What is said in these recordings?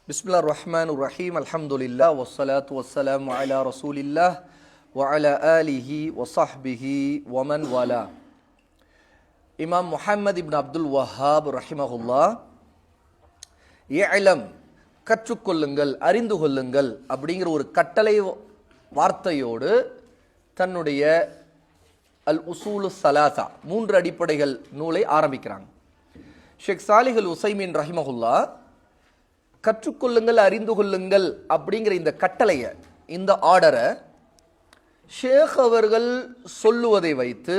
பிஸ்மில்லாஹிர் ரஹ்மானிர் ரஹீம். அல்ஹம்துலில்லாஹ் வஸ்ஸலாத்து வஸ்ஸலாமு அலா ரசூலில்லாஹ் வ அலா ஆலிஹி வ ஸஹ்பிஹி வ மன் வலா. இமாம் முஹம்மது இப்னு அப்துல் வஹ்ஹாப் ரஹிமஹுல்லாஹ் இஅலம், கற்றுக்கொள்ளுங்கள், அறிந்து கொள்ளுங்கள் அப்படிங்கிற ஒரு கட்டளை வார்த்தையோடு தன்னுடைய அல் உசூலு ஸலாஸா, மூன்று அடிப்படைகள் நூலை ஆரம்பிக்கிறாங்க. ஷேக் சாலிஹ் அல் உஸைமீன் ரஹிமஹுல்லாஹ் கற்றுக்கொள்ளுங்கள், அறிந்து கொள்ளுங்கள் அப்படிங்கிற இந்த கட்டளையை, இந்த ஆர்டரை ஷேக் அவர்கள் சொல்லுவதை வைத்து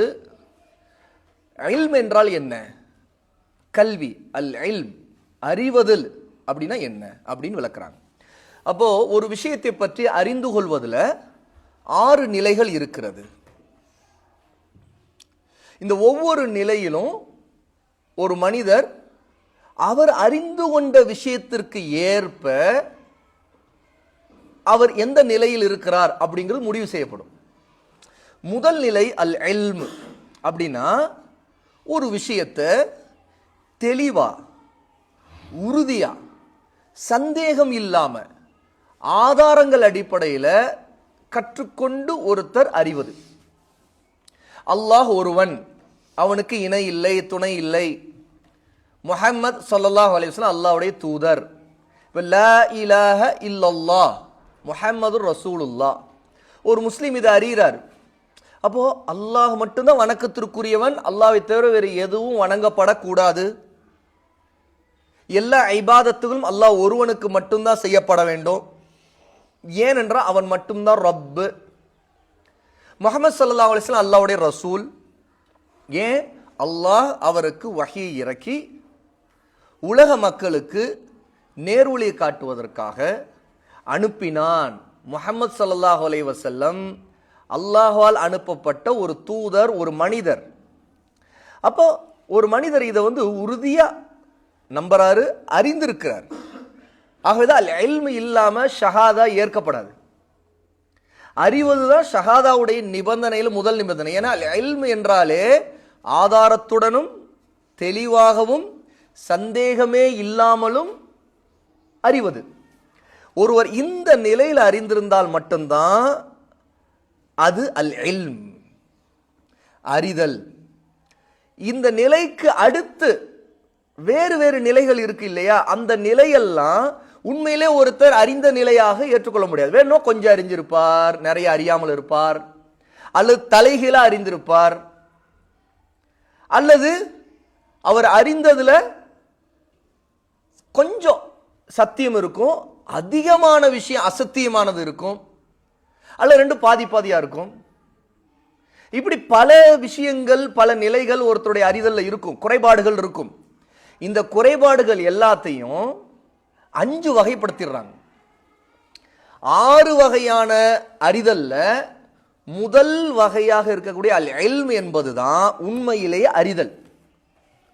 இல்ம் என்றால் என்ன, கல்வி, அல் இல்ம், அறிவதில் அப்படின்னா என்ன அப்படின்னு விளக்குறாங்க. அப்போ ஒரு விஷயத்தை பற்றி அறிந்து கொள்வதில் 6 நிலைகள் இருக்கிறது. இந்த ஒவ்வொரு நிலையிலும் ஒரு மனிதர் அவர் அறிந்து கொண்ட விஷயத்திற்கு ஏற்ப அவர் எந்த நிலையில் இருக்கிறார் அப்படிங்கிறது முடிவு செய்யப்படும். முதல் நிலை அல் இல்ம் அப்படின்னா ஒரு விஷயத்தை தெளிவா, உறுதியா, சந்தேகம் இல்லாம ஆதாரங்கள் அடிப்படையில் கற்றுக்கொண்டு ஒருத்தர் அறிவது. அல்லாஹ் ஒருவன், அவனுக்கு இணை இல்லை, துணை இல்லை, முஹம்மது ஸல்லல்லாஹு அலைஹி வஸல்லம் அல்லாஹ்வுடைய தூதர், லா இலாஹ இல்லல்லாஹ் முஹம்மது ரசூலுல்லாஹ். ஒரு முஸ்லீம் இதை அறிகிறார். அப்போ அல்லாஹ் மட்டும்தான் வணக்கத்திற்குரியவன், அல்லாஹ்வை தவிர வேறு எதுவும் வணங்கப்படக்கூடாது, எல்லா இபாதத்துகளும் அல்லாஹ் ஒருவனுக்கு மட்டும்தான் செய்யப்பட வேண்டும், ஏனென்றால் அவன் மட்டும்தான் ரப்பு. முஹம்மது ஸல்லல்லாஹு அலைஹி வஸல்லம் அல்லாஹ்வுடைய ரசூல், ஏன் அல்லாஹ் அவருக்கு வஹீ இறக்கி உலக மக்களுக்கு நேர்வழியை காட்டுவதற்காக அனுப்பினான். முஹம்மது ஸல்லல்லாஹு அலைஹி வஸல்லம் அல்லாஹ்வால் அனுப்பப்பட்ட ஒரு தூதர், ஒரு மனிதர். அப்போ ஒரு மனிதர் இதை உறுதியா நம்புறாரு, அறிந்திருக்கிறார். ஆகவேதான் அல் இல்ம் இல்லாம ஷஹாதா ஏற்கப்படாது. அறிவதுதான் ஷஹாதாவுடைய நிபந்தனையில் முதல் நிபந்தனை. ஏன்னா அல் இல்ம் என்றாலே ஆதாரத்துடனும் தெளிவாகவும் சந்தேகமே இல்லாமலும் அறிவது. ஒருவர் இந்த நிலையில் அறிந்திருந்தால் மட்டும்தான் அது அல் இல்ம், அறிதல். இந்த நிலைக்கு அடுத்து வேறு வேறு நிலைகள் இருக்கு இல்லையா, அந்த நிலையெல்லாம் உண்மையிலே ஒருத்தர் அறிந்த நிலையாக ஏற்றுக்கொள்ள முடியாது. வேணும் கொஞ்சம் அறிஞ்சிருப்பார், நிறைய அறியாமல் இருப்பார், அல்லது தலைகீழா அறிந்திருப்பார், அல்லது அவர் அறிந்ததுல கொஞ்சம் சத்தியம் இருக்கும், அதிகமான விஷயம் அசத்தியமானது இருக்கும், அல்ல ரெண்டு பாதி பாதியா இருக்கும். இப்படி பல விஷயங்கள், பல நிலைகள் ஒருத்தருடைய அறிதல்ல இருக்கும், குறைபாடுகள் இருக்கும். இந்த குறைபாடுகள் எல்லாத்தையும் 5 வகைப்படுத்திடுறாங்க. 6 வகையான அறிதல்ல முதல் வகையாக இருக்கக்கூடிய அல் இல்ம் என்பதுதான் உண்மையிலேயே அறிதல்.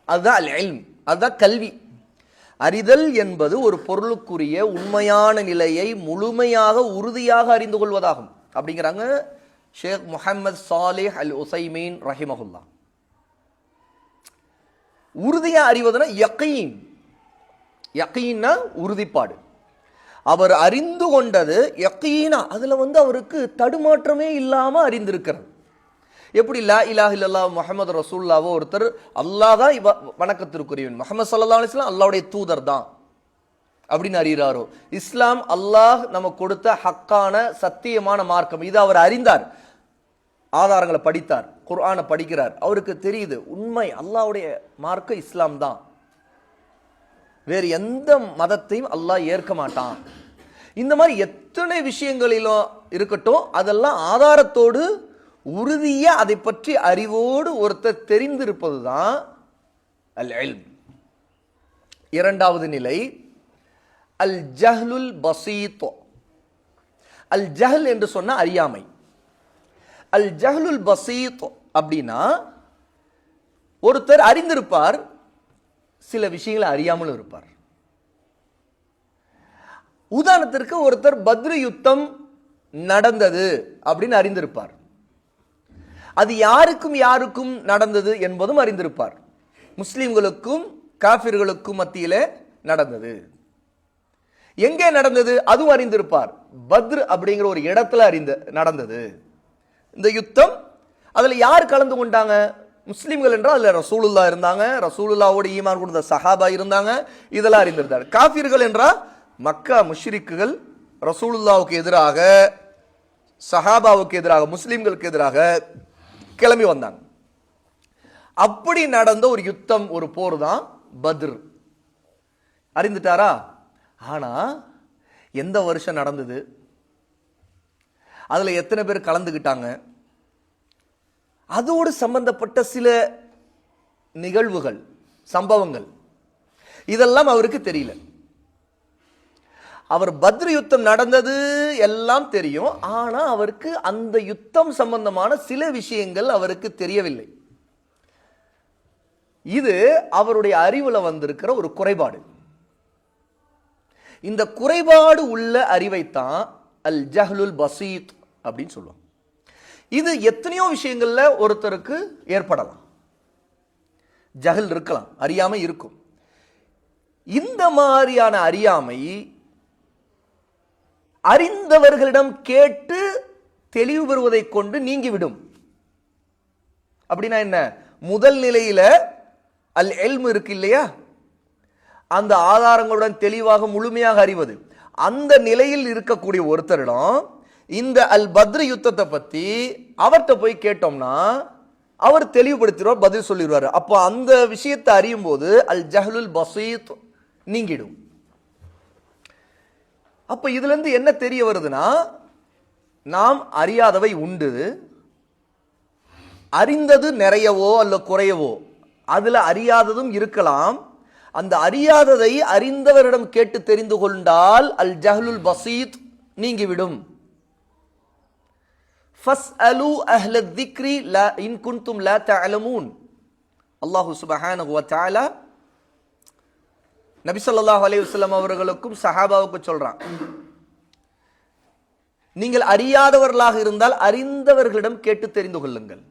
அதுதான் அல் இல்ம், அதுதான் கல்வி. அறிதல் என்பது ஒரு பொருளுக்குரிய உண்மையான நிலையை முழுமையாக உறுதியாக அறிந்து கொள்வதாகும் அப்படிங்கிறாங்க ஷேக் முஹம்மது சாலிஹ் அல் உஸைமீன் ரஹிமஹுல்லாஹ். உறுதியா அறிவதுனா யகீன். யகீன்னா உறுதிப்பாடு. அவர் அறிந்து கொண்டது யகீனா, அதுல அவருக்கு தடுமாற்றமே இல்லாம அறிந்திருக்கிறது. எப்படி லா இலாஹ இல்லல்லாஹ் முஹம்மது ரசூலுல்லாஹ் ஒருத்தர் அல்லாஹ் தான் வணக்கத்திற்குரியவன், முஹம்மது ஸல்லல்லாஹு அலைஹி வஸல்லம் அல்லாஹ்வுடைய தூதர் தான் அப்படின்னு அறிகிறாரோ, இஸ்லாம் அல்லாஹ் நமக்கு கொடுத்த ஹக்கான சத்தியமான மார்க்கம், இது அவர் அறிந்தார், ஆதாரங்களை படித்தார், குர்ஆனை படிக்கிறார், அவருக்கு தெரியுது உண்மை அல்லாஹ்வுடைய மார்க்கம் இஸ்லாம் தான், வேறு எந்த மதத்தையும் அல்லாஹ் ஏற்க மாட்டான். இந்த மாதிரி எத்தனை விஷயங்களிலும் இருக்கட்டும், அதெல்லாம் ஆதாரத்தோடு உறுதியா அதை பற்றி அறிவோடு ஒருத்தர் தெரிந்திருப்பதுதான் அல் இல்ம். இரண்டாவது நிலை அல் ஜஹ்லுல் பஸீத். அல் ஜஹல் என்று சொன்ன அறியாமை. அல் ஜஹ்லுல் பஸீத் அப்படின்னா ஒருத்தர் அறிந்திருப்பார், சில விஷயங்களை அறியாமல் இருப்பார். உதாரணத்திற்கு ஒருத்தர் பத்ரு யுத்தம் நடந்தது அப்படின்னு அறிந்திருப்பார், அது யாருக்கும் யாருக்கும் நடந்தது என்பதும் அறிந்திருப்பார். முஸ்லிம்களுக்கும் காஃபிர்களுக்கும் மத்தியிலே நடந்தது. எங்கே நடந்தது அதுவும் அறிந்திருப்பார். பத்ர் அப்படிங்கிற ஒரு இடத்துல நடந்தது இந்த யுத்தம். அதுல யார் கலந்து கொண்டாங்க? முஸ்லிம்கள் என்றால் அதுல ரசூலுல்லா இருந்தாங்க, ரசூலுல்லாவோட ஈமான் கொண்ட சஹாபா இருந்தாங்க, இதெல்லாம் அறிந்திருந்தார். காஃபிர்கள் என்றால் மக்கா முஷ்ரிக்குகள் ரசூலுல்லாவுக்கு எதிராக, சஹாபாவுக்கு எதிராக, முஸ்லிம்களுக்கு எதிராக கிளம்பி வந்தாங்க. அப்படி நடந்த ஒரு யுத்தம், ஒரு போர் தான் பத்ர். அறிந்துட்டாரா? ஆனா எந்த வருஷம் நடந்தது, அதுல எத்தனை பேர் கலந்துகிட்டாங்க, அதோடு சம்பந்தப்பட்ட சில நிகழ்வுகள், சம்பவங்கள், இதெல்லாம் அவருக்கு தெரியல. அவர் பத்ர் யுத்தம் நடந்தது எல்லாம் தெரியும், ஆனா அவருக்கு அந்த யுத்தம் சம்பந்தமான சில விஷயங்கள் அவருக்கு தெரியவில்லை. இது அவருடைய அறிவுல வந்திருக்கிற ஒரு குறைபாடு. இந்த குறைபாடு உள்ள அறிவைத்தான் அல் ஜஹ்லுல் பசீத் அப்படின்னு சொல்லுவோம். இது எத்தனையோ விஷயங்கள்ல ஒருத்தருக்கு ஏற்படலாம். ஜஹல் இருக்கலாம், அறியாமை இருக்கும். இந்த மாதிரியான அறியாமை அறிந்தவர்களிடம் கேட்டு தெளிவு பெறுவதை கொண்டு நீங்கிவிடும். அப்படின்னா என்ன? முதல் நிலையில அல் இல்ம் இருக்கு இல்லையா, அந்த ஆதாரங்களுடன் தெளிவாக முழுமையாக அறிவது. அந்த நிலையில் இருக்கக்கூடிய ஒருத்தரிடம் இந்த அல் பத்ர் யுத்தத்தை பத்தி அவர்கிட்ட போய் கேட்டோம்னா அவர் தெளிவுபடுத்திடுவார், பதில் சொல்லிடுவார். அப்போ அந்த விஷயத்தை அறியும் போது அல் ஜஹ்லுல் பசீத் நீங்கிடும். அப்ப இதுல இருந்து என்ன தெரிய வருதுன்னா, நாம் அறியாதவை உண்டு, அறிந்தது நிறையவோ அல்ல குறையவோ, அதுல அறியாததும் இருக்கலாம். அந்த அறியாததை அறிந்தவரிடம் கேட்டு தெரிந்து கொண்டால் அல் ஜஹ்லுல் பசீத் நீங்கிவிடும். ஃபஸ்அலு அஹ்ல ذிக்ரி இன் குன்தும் லா தஅலமூன். அல்லாஹ் சுப்ஹானஹு வ தஆலா நபி ஸல்லல்லாஹு அலைஹி வஸல்லம் அவர்களுக்கும் சஹாபாவுக்கும் சொல்றான், நீங்கள் அறியாதவர்களாக இருந்தால் அறிந்தவர்களிடம் கேட்டு தெரிந்து கொள்ளுங்கள்.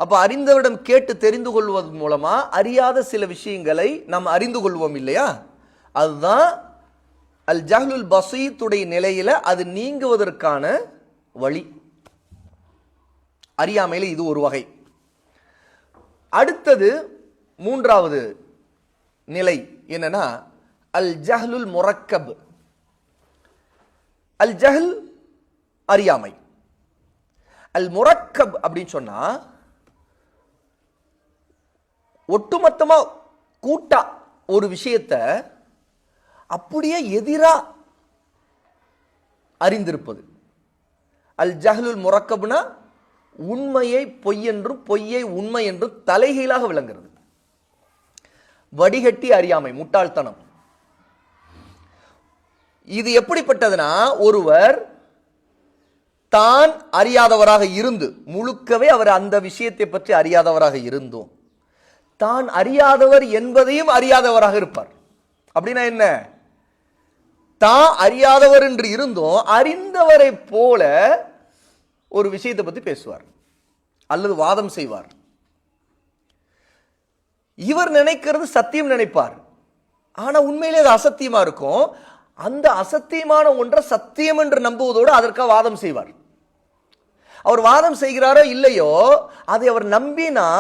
அப்ப அறிந்தவரிடம் கேட்டு தெரிந்து கொள்வது மூலமா அறியாத சில விஷயங்களை நாம் அறிந்து கொள்வோம் இல்லையா? அதுதான் அல் ஜஹ்லுல் பசீத்துடைய நிலையில அது நீங்குவதற்கான வழி. அறியாமையில இது ஒரு வகை. அடுத்தது மூன்றாவது நிலை என்னன்னா அல் ஜஹ்லுல் முரக்கப். அல் ஜஹல் அறியாமை. அல் முரக்கப் அப்படின்னு சொன்னா ஒட்டுமொத்தமா கூட்டா ஒரு விஷயத்தை அப்படியே எதிரா அறிந்திருப்பது. அல் ஜஹ்லுல் முரக்கப்னா உண்மையை பொய் என்றும் பொய்யை உண்மை என்றும் தலைகீழாக விளங்குறது. வடிகட்டி அறியாமை, முட்டாள்தனம். இது எப்படிப்பட்டதுன்னா, ஒருவர் தான் அறியாதவராக இருந்து, முழுக்கவே அவர் அந்த விஷயத்தை பற்றி அறியாதவராக இருந்தும் தான் அறியாதவர் என்பதையும் அறியாதவராக இருப்பார். அப்படின்னா என்ன? தான் அறியாதவர் என்று இருந்தும் அறிந்தவரை போல ஒரு விஷயத்தை பற்றி பேசுவார் அல்லது வாதம் செய்வார். இவர் நினைக்கிறது சத்தியம் நினைப்பார், ஆனா உண்மையிலே அது அசத்தியமா இருக்கும். அந்த அசத்தியமான ஒன்றை சத்தியம் என்று நம்புவதோடு அதற்காக வாதம் செய்வார். அவர் வாதம் செய்கிறாரோ இல்லையோ, அதை அவர் நம்பினா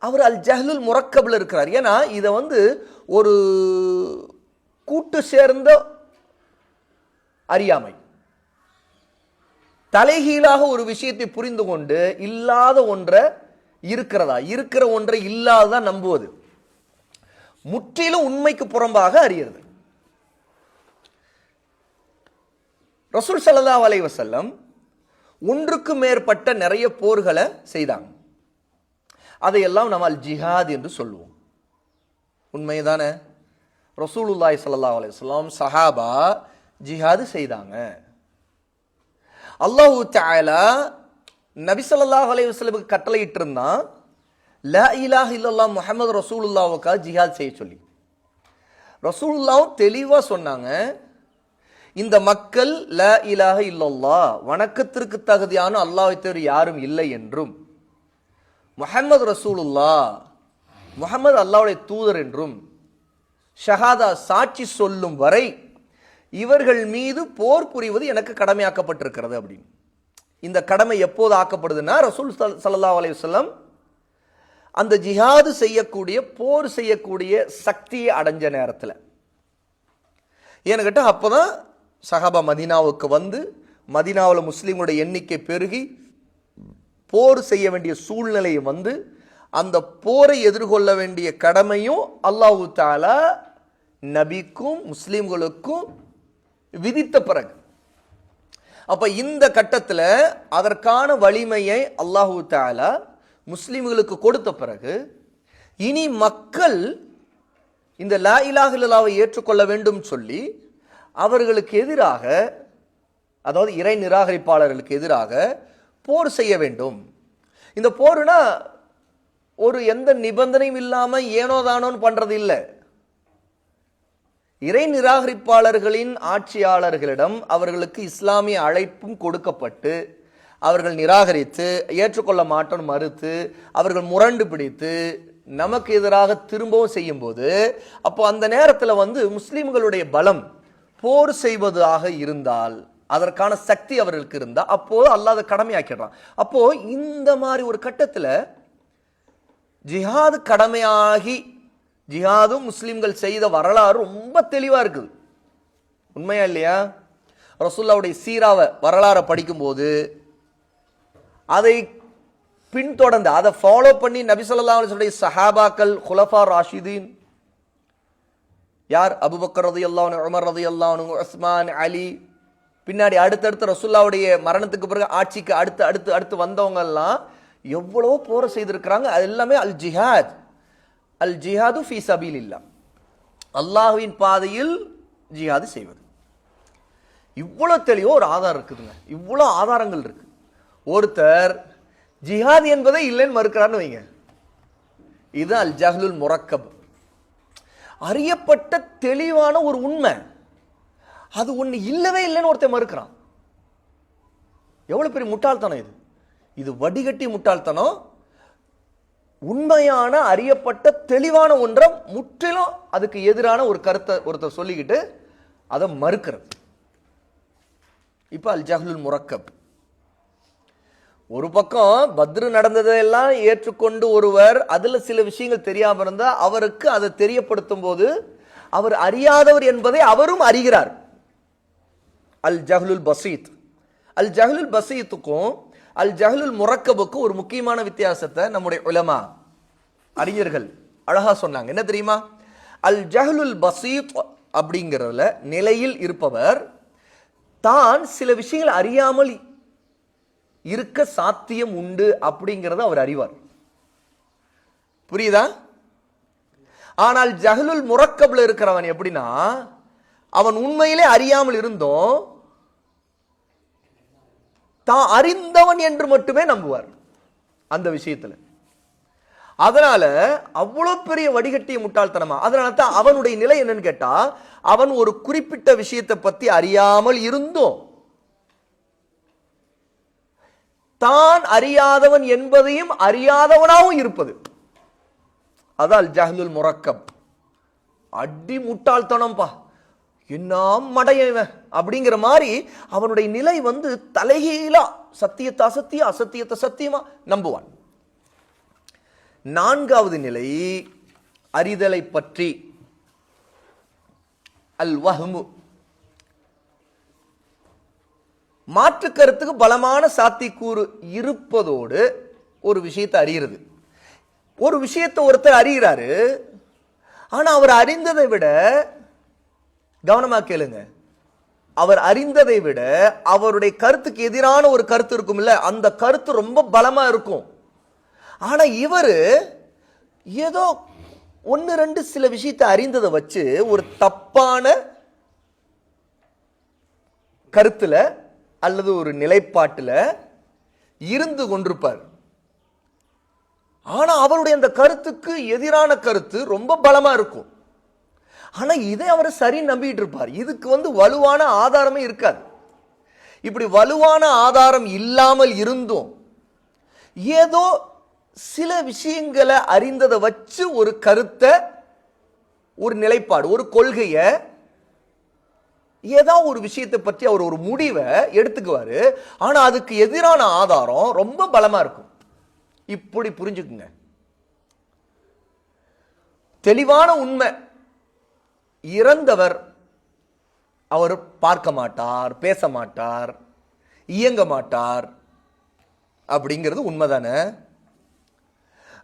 அவர் அல் ஜஹ்லுல் முரக்கப்ல இருக்கிறார். ஏன்னா இதை ஒரு கூட்டு சேர்ந்த அறியாமை. தலைகீழாக ஒரு விஷயத்தை புரிந்து கொண்டு இல்லாத ஒன்றை இருக்கிறதா, இருக்கிற ஒன்றை இல்லாததா நம்புவது, முற்றிலும் உண்மைக்கு புறம்பாக அறியறது. ரசூல் ஸல்லல்லாஹு அலைஹி வஸல்லம் ஒன்றுக்கு மேற்பட்ட நிறைய போர்களை செய்தாங்க. அதையெல்லாம் நம்ம அல் ஜிஹாத் என்று சொல்லுவோம். உண்மைதானே? ரசூலுல்லாஹி ஸல்லல்லாஹு அலைஹி வஸல்லம் சஹாபா ஜிஹாது செய்தாங்க. அல்லாஹு தஆலா நபி ஸல்லல்லாஹு அலைஹி வஸல்லம் கட்டளையிட்டு இருந்தான், லா இலாஹ இல்லல்லாஹ் முஹம்மது ரசூலுல்லாஹ்வுக்கு ஜிஹாத் செய்ய சொல்லி. ரசூலுல்லாஹ் தெளிவா சொன்னாங்க, இந்த மக்கள் லா இலாஹ இல்லல்லாஹ் வணக்கத்திற்கு தகுதியான அல்லாஹ்வை தவிர யாரும் இல்லை என்றும், முஹம்மது ரசூலுல்லாஹ் முஹம்மது அல்லாஹ்வுடைய தூதர் என்றும், ஷஹாதா சாட்சி சொல்லும் வரை இவர்கள் மீது போர் புரிவது எனக்கு கடமையாக்கப்பட்டிருக்கிறது அப்படின்னு. இந்த கடமை எப்போது ஆக்கப்படுதுன்னா ரசூல் ஸல்லல்லாஹு அலைஹி வஸல்லம் அந்த ஜிஹாது செய்யக்கூடிய போர் செய்யக்கூடிய சக்தியை அடைஞ்ச நேரத்தில். ஏன்னு கேட்டால் அப்போதான் சஹாபா மதீனாவுக்கு வந்து மதீனாவில் முஸ்லீம்களுடைய எண்ணிக்கை பெருகி போர் செய்ய வேண்டிய சூழ்நிலை வந்து அந்த போரை எதிர்கொள்ள வேண்டிய கடமையும் அல்லாஹு தஆலா நபிக்கும் முஸ்லீம்களுக்கும் விதித்த பிறகு, அப்ப இந்த கட்டத்தில் அதற்கான வலிமையை அல்லாஹு தஆலா முஸ்லிம்களுக்கு கொடுத்த பிறகு இனி மக்கள் இந்த லா இலாஹ இல்லல்லாஹ்வை ஏற்றுக்கொள்ள வேண்டும் சொல்லி அவர்களுக்கு எதிராக, அதாவது இறை நிராகரிப்பாளர்களுக்கு எதிராக போர் செய்ய வேண்டும். இந்த போர்னா ஒரு எந்த நிபந்தனையும் இல்லாம ஏனோதானோன்னு பண்றது இல்லை. இறை நிராகரிப்பாளர்களின் ஆட்சியாளர்களிடம் அவர்களுக்கு இஸ்லாமிய அழைப்பும் கொடுக்கப்பட்டு அவர்கள் நிராகரித்து ஏற்றுக்கொள்ள மாட்டோம் மறுத்து அவர்கள் முரண்டு பிடித்து நமக்கு எதிராக திரும்பவும் செய்யும் போது, அப்போ அந்த நேரத்தில் வந்து முஸ்லிம்களுடைய பலம் போர் செய்வதாக இருந்தால், அதற்கான சக்தி அவர்களுக்கு இருந்தா அப்போ அல்லாஹ் அதை கடமையாக்கிடுறான். அப்போ இந்த மாதிரி ஒரு கட்டத்தில் ஜிஹாது கடமையாகி ஜிஹாதும் முஸ்லிம்கள் செய்த வரலாறு ரொம்ப தெளிவா இருக்குது. உண்மையா இல்லையா? ரசூலுல்லாஹ்வுடைய சீராவை வரலாறை படிக்கும்போது அதை பின்தொடர்ந்து அதை ஃபாலோ பண்ணி நபி ஸல்லல்லாஹு அலைஹி வஸல்லம் சஹாபாக்கள் குலஃபா ராஷிதீன் யார், அபூபக்கர் ரலியல்லாஹு அன்ஹு, உமர் ரலியல்லாஹு அன்ஹு, உஸ்மான், அலி, பின்னாடி அடுத்தடுத்து ரசூலுல்லாஹ்வுடைய மரணத்துக்கு பிறகு ஆட்சிக்கு அடுத்து அடுத்து அடுத்து வந்தவங்க எல்லாம் எவ்வளவோ போரை செய்திருக்கிறாங்க. அது எல்லாமே அல் ஜிஹாத், அல் ஜிஹாது ஃபீ சபீலில்லாஹ், அல்லாஹ்வின் பாதையில் ஜிஹாது செய்வது. இவ்வளவு தெளிவோ ஒரு ஆதாரம் இருக்குதுங்க, இவ்வளவு ஆதாரங்கள் இருக்கு. ஒருத்தர் ஜிஹாத் என்பதை இல்லைன்னு மறுக்கிறான்னு வைங்க, இது அல் ஜஹ்லுல் முரக்கப், அறியப்பட்ட தெளிவான ஒரு உண்மை, அது ஒண்ணு இல்லவே இல்லைன்னு ஒருத்தர் மறுக்கிறான். எவ்வளவு பெரிய முட்டாள்தனம் இது! இது வடிகட்டி முட்டாள்தனம். உண்மையான அறியப்பட்ட தெளிவான ஒன்றை முற்றிலும் அதுக்கு எதிரான ஒரு கருத்தை ஒருத்தர் சொல்லிக்கிட்டு அதை மறுக்கிறது. இப்ப அல் ஜஹ்லுல் முரக்கப். ஒரு பக்கம் பத்ரு நடந்ததெல்லாம் ஏற்றுக்கொண்டு ஒருவர் அதுல சில விஷயங்கள் தெரியாம இருந்தா அவருக்கு அதை தெரியப்படுத்தும் போது அவர் அறியாதவர் என்பதை அவரும் அறிகிறார். அல் ஜஹ்லுல் பசீத், அல் ஜஹ்லுல் பசீத்துக்கும் அல் ஜஹ்லுல் முரக்கபுக்கும் ஒரு முக்கியமான வித்தியாசத்தை நம்முடைய உலமா அறிஞர்கள் அழகா சொன்னாங்க. என்ன தெரியுமா? அல் ஜஹ்லுல் பசீத் அப்படிங்கிறதுல நிலையில் இருப்பவர் தான் சில விஷயங்கள் அறியாமல் இருக்க சாத்தியம் உண்டு அப்படிங்கிறத அவர் அறிவார். புரியுதா? ஆனால் ஜஹ்லுல் முரக்கப்ல இருக்கிறவன் எப்படின்னா, அவன் உண்மையிலே அறியாமல் இருந்தோம் தான் அறிந்தவன் என்று மட்டுமே நம்புவார் அந்த விஷயத்துல. அதனால அவ்வளவு பெரிய வடிகட்டிய முட்டாள்தனமா. அதனால தான் அவனுடைய நிலை என்னன்னு கேட்டா, அவன் ஒரு குறிப்பிட்ட விஷயத்தை பத்தி அறியாமல் இருந்தோம் தான் அறியாதவன் என்பதையும் அறியாதவனாகவும் இருப்பது, அதால் ஜஹ்லுல் முரக்கப். அடி முட்டாள்தனம்பா, என்ன மடையவன் அப்படிங்கிற மாதிரி அவனுடைய நிலை வந்து தலைகீழா சத்தியத்தை அசத்திய அசத்தியத்தை சத்தியமா நம்புவான். நான்காவது நிலை அறிதலை பற்றி அல் வஹ்மு, மாற்று கருத்துக்கு பலமான சாத்தியக்கூறு இருப்பதோடு ஒரு விஷயத்தை அறிகிறது. ஒரு விஷயத்தை ஒருத்தர் அறிகிறாரு, ஆனா அவர் அறிந்ததை விட, கவனமா கேளுங்க, அவர் அறிந்ததை விட அவருடைய கருத்துக்கு எதிரான ஒரு கருத்து இருக்கும் இல்ல, அந்த கருத்து ரொம்ப பலமா இருக்கும். ஆனா இவரு ஏதோ ஒன்னு ரெண்டு சில விஷயத்தை அறிந்ததை வச்சு ஒரு தப்பான கருத்துல அல்லது ஒரு நிலைப்பாட்டுல இருந்து கொண்டிருப்பார். ஆனா அவருடைய அந்த கருத்துக்கு எதிரான கருத்து ரொம்ப பலமா இருக்கும். ஆனா இதை அவர் சரி நம்பிட்டு இருப்பார். இதுக்கு வந்து வலுவான ஆதாரமே இருக்காது. இப்படி வலுவான ஆதாரம் இல்லாமல் இருந்தும் ஏதோ சில விஷயங்களை அறிந்ததை வச்சு ஒரு கருத்தை ஒரு நிலைப்பாடு, ஒரு கொள்கையை, ஏதோ ஒரு விஷயத்தை பற்றி அவர் ஒரு முடிவை எடுத்துக்குவாரு. ஆனா அதுக்கு எதிரான ஆதாரம் ரொம்ப பலமா இருக்கும். இப்படி புரிஞ்சுக்குங்க. தெளிவான உண்மை, இறந்தவர் அவர் பார்க்க மாட்டார், பேச மாட்டார், இயங்க மாட்டார் அப்படிங்கிறது உண்மைதானே?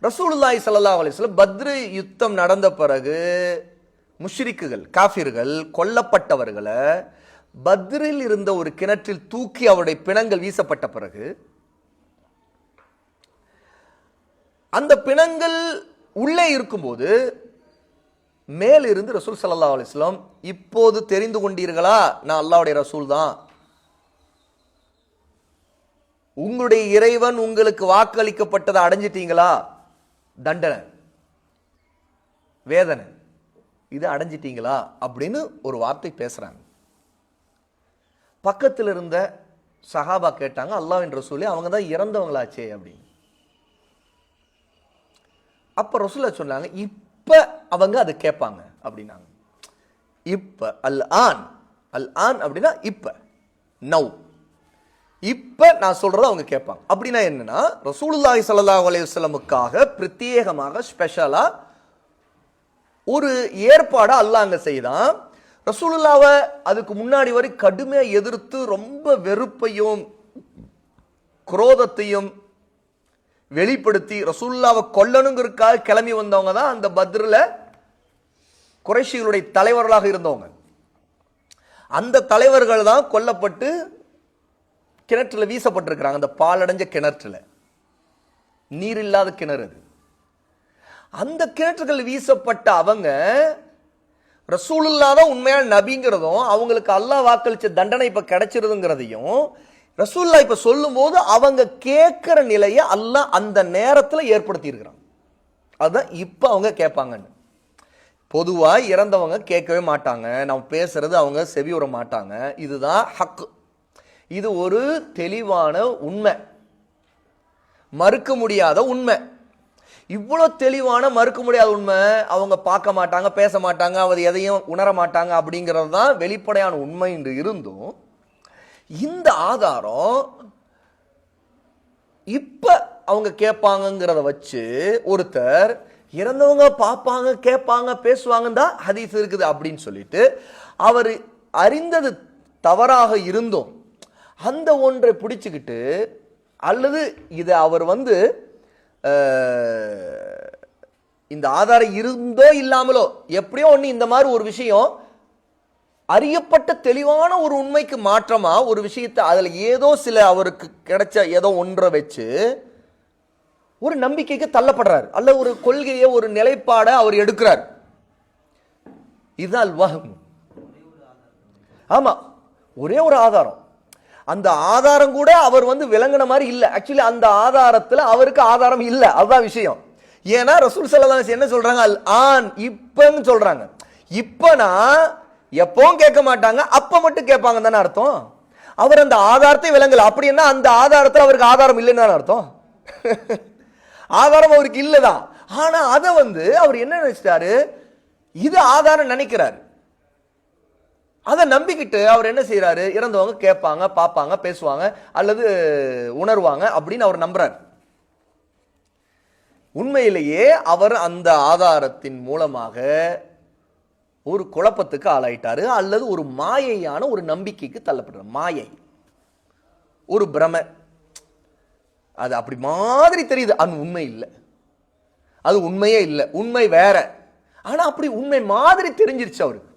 ரசூலுல்லாஹி ஸல்லல்லாஹு அலைஹி வஸல்லம் பத்ரு யுத்தம் நடந்த பிறகு முஷ்ரிக்குகள், காஃபிர்கள் கொல்லப்பட்டவர்களை பத்ரில் இருந்த ஒரு கிணற்றில் தூக்கி அவருடைய பிணங்கள் வீசப்பட்ட பிறகு அந்த பிணங்கள் உள்ளே இருக்கும்போது மேலிருந்து ரசூல் ஸல்லல்லாஹு அலைஹி வஸல்லம், இப்போது தெரிந்து கொண்டீர்களா நான் அல்லாஹ்வுடைய ரசூல் தான், உங்களுடைய இறைவன் உங்களுக்கு வாக்களிக்கப்பட்டதை அடைஞ்சிட்டீங்களா, தண்டனை வேதனை இது அடைஞ்சிட்டீங்களா அப்படின்னு ஒரு வார்த்தை பேசுறாங்க. பக்கத்தில் இருந்த சஹாபா கேட்டாங்க, அல்லாஹ்வின் ரசூலே அவங்க தான் இறந்தவங்களாச்சே அப்படின்னு. அப்ப ரசூலா சொன்னாங்க, இப்ப அவங்க அதை கேட்பாங்க அப்படின்னாங்க. இப்ப அல் ஆன் அப்படின்னா இப்ப, நவ், இப்ப நான் சொல்றத அவங்க கேட்பாங்க. அப்படின்னா என்னன்னா, ரசூலுல்லாஹி ஸல்லல்லாஹு அலைஹி வஸல்லமுக்காக பிரத்யேகமாக ஸ்பெஷலா ஒரு ஏற்பாடு அல்லாஹ் அங்க செய்தான். ரசூலுல்லாவை அதுக்கு முன்னாடி வரை கடுமையா எதிர்த்து ரொம்ப வெறுப்பையும் குரோதத்தையும் வெளிப்படுத்தி ரசூலுல்லாவை கொல்லணுங்கிறதுக்காக கிளம்பி வந்தவங்க தான் அந்த பத்ருல குறைஷிகளுடைய தலைவர்களாக இருந்தவங்க. அந்த தலைவர்கள் தான் கொல்லப்பட்டு கிணற்றுல வீசப்பட்டிருக்கிறாங்க. அந்த பாலடைஞ்ச கிணற்றுல, நீர் இல்லாத கிணறு அது. அந்த கிணற்றுகள் வீசப்பட்ட அவங்க ரசூலுல்லாஹ் தான் உண்மையான நபிங்கிறதும், அவங்களுக்கு அல்லாஹ் வாக்களிச்ச தண்டனை இப்ப கிடைச்சிருதுங்கிறதையும் ரசூலுல்லாஹ் இப்ப சொல்லும் போது அவங்க கேட்கிற நிலையை அல்லாஹ் அந்த நேரத்தில் ஏற்படுத்தி இருக்கிறான். அதுதான் இப்ப அவங்க கேட்பாங்கன்னு. பொதுவா இறந்தவங்க கேட்கவே மாட்டாங்க, நம்ம பேசுறது அவங்க செவியுற மாட்டாங்க. இதுதான் ஹக். இது ஒரு தெளிவான உண்மை, மறுக்க முடியாத உண்மை. இவ்வளவு தெளிவான மறுக்க முடியாத உண்மை அவங்க பார்க்க மாட்டாங்க, பேச மாட்டாங்க, அவர் எதையும் உணர மாட்டாங்க அப்படிங்கிறது தான் வெளிப்படையான உண்மை என்று இருந்தும், இந்த ஆதாரம் இப்ப அவங்க கேட்பாங்கிறத வச்சு ஒருத்தர் இறந்தவங்க பார்ப்பாங்க, கேட்பாங்க, பேசுவாங்க தான் ஹதீஸ் இருக்குது அப்படின்னு சொல்லிட்டு அவர் அறிந்தது தவறாக இருந்தோம் அந்த ஒன்றை பிடிச்சுக்கிட்டு, அல்லது இதை அவர் இந்த ஆதாரம் இருந்தோ இல்லாமலோ எப்படியோ ஒண்ணு இந்த மாதிரி ஒரு விஷயம் அறியப்பட்ட தெளிவான ஒரு உண்மைக்கு மாற்றமா ஒரு விஷயத்தை அதுல ஏதோ சில அவருக்கு கிடைச்ச ஏதோ ஒன்றை வச்சு ஒரு நம்பிக்கைக்கு தள்ளப்படுறார், அல்ல ஒரு கொள்கையை, ஒரு நிலைப்பாடை அவர் எடுக்கிறார். இதுதான் வஹம். ஆமா, ஒரே ஒரு ஆதாரம். அந்த ஆதாரம் கூட அவர் விளங்கின மாதிரி இல்ல. ஆக்சுவலி அந்த ஆதாரத்துல அவருக்கு ஆதாரம் இல்ல, அதுதான் விஷயம். ஏன்னா ரசூல் ஸல்லல்லாஹு அலைஹி வஸல்லம் என்ன சொல்றாங்க, அல் ஆன், இப்பன்னு சொல்றாங்க. இப்பனா எப்பவும் கேட்க மாட்டாங்க, அப்ப மட்டும் கேட்பாங்க தானே அர்த்தம். அவர் அந்த ஆதாரத்தை விளங்கல. அப்படின்னா அந்த ஆதாரத்தில் அவருக்கு ஆதாரம் இல்லைன்னு தானே அர்த்தம். ஆதாரம் அவருக்கு இல்லதான். ஆனா அதை அவர் என்ன நினைச்சிட்டாரு, இது ஆதாரம் நினைக்கிறாரு. அதை நம்பிக்கிட்டு அவர் என்ன செய்யறாரு, இறந்தவங்க கேட்பாங்க, பார்ப்பாங்க, பேசுவாங்க, அல்லது உணர்வாங்க அப்படின்னு அவர் நம்புறார். உண்மையிலேயே அவர் அந்த ஆதாரத்தின் மூலமாக ஒரு குழப்பத்துக்கு ஆளாயிட்டாரு, அல்லது ஒரு மாயையான ஒரு நம்பிக்கைக்கு தள்ளப்படுறார். மாயை, ஒரு பிரமை. அது அப்படி மாதிரி தெரியுது, அது உண்மை இல்லை, அது உண்மையே இல்லை, உண்மை வேற. ஆனா அப்படி உண்மை மாதிரி தெரிஞ்சிருச்சு அவருக்கு.